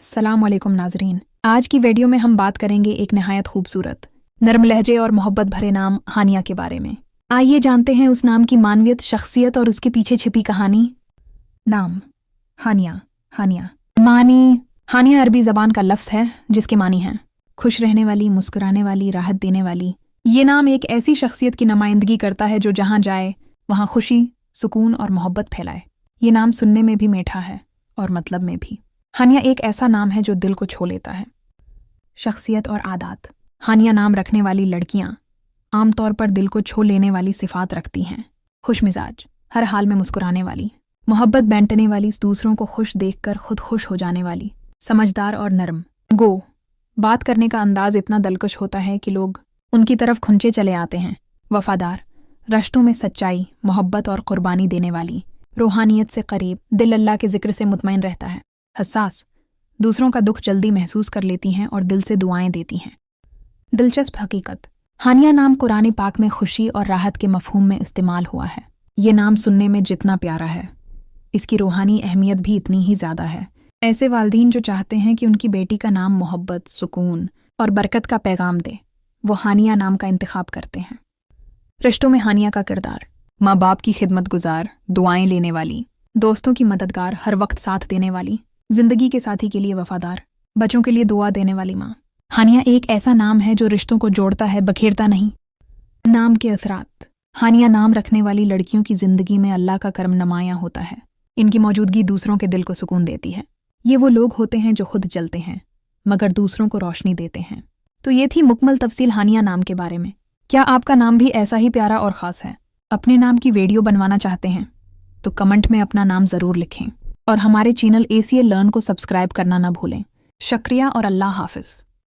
अस्सलाम वालेकुम नाजरीन। आज की वीडियो में हम बात करेंगे एक नहायत खूबसूरत, नरम लहजे और मोहब्बत भरे नाम हानिया के बारे में। आइए जानते हैं उस नाम की मानवियत, शख्सियत और उसके पीछे छिपी कहानी। नाम हानिया। हानिया मानी हानिया अरबी ज़बान का लफ्ज़ है जिसके मानी हैं खुश रहने वाली, मुस्कुराने वाली, राहत देने वाली। ये नाम एक ऐसी शख्सियत की नुमाइंदगी करता है जो जहाँ जाए वहाँ खुशी, सुकून और मोहब्बत फैलाए। ये नाम सुनने में भी मीठा है और मतलब में भी। हानिया एक ऐसा नाम है जो दिल को छू लेता है। शख्सियत और आदात। हानिया नाम रखने वाली लड़कियां आमतौर पर दिल को छू लेने वाली सिफात रखती हैं। खुश मिजाज, हर हाल में मुस्कुराने वाली, मोहब्बत बांटने वाली, दूसरों को खुश देखकर खुद खुश हो जाने वाली, समझदार और नरम। गो, बात करने का अंदाज इतना दिलकश होता है कि लोग उनकी तरफ खुंचे चले आते हैं। वफादार, रिश्तों में सच्चाई, मोहब्बत और कुर्बानी देने वाली। रूहानियत से करीब, दिल अल्लाह के जिक्र से मुतमईन रहता है। हसास, दूसरों का दुख जल्दी महसूस कर लेती हैं और दिल से दुआएं देती हैं। दिलचस्प हकीकत, हानिया नाम कुरान पाक में खुशी और राहत के मफहूम में इस्तेमाल हुआ है। ये नाम सुनने में जितना प्यारा है, इसकी रूहानी अहमियत भी इतनी ही ज़्यादा है। ऐसे वालिदैन जो चाहते हैं कि उनकी बेटी का नाम मोहब्बत, सुकून और बरकत का पैगाम दे, वो हानिया नाम का इंतखाब करते हैं। रिश्तों में हानिया का किरदार, माँ बाप की खिदमत गुजार, दुआएं लेने वाली, दोस्तों की मददगार, हर वक्त साथ देने वाली, जिंदगी के साथी के लिए वफादार, बच्चों के लिए दुआ देने वाली माँ। हानिया एक ऐसा नाम है जो रिश्तों को जोड़ता है, बखेरता नहीं। नाम के असरात, हानिया नाम रखने वाली लड़कियों की जिंदगी में अल्लाह का करम नुमायां होता है। इनकी मौजूदगी दूसरों के दिल को सुकून देती है। ये वो लोग होते हैं जो खुद जलते हैं मगर दूसरों को रोशनी देते हैं। तो ये थी मुकम्मल तफसील हानिया नाम के बारे में। क्या आपका नाम भी ऐसा ही प्यारा और ख़ास है? अपने नाम की वीडियो बनवाना चाहते हैं तो कमेंट में अपना नाम ज़रूर लिखें और हमारे चैनल ACA लर्न को सब्सक्राइब करना ना भूलें। शुक्रिया और अल्लाह हाफ़िज़।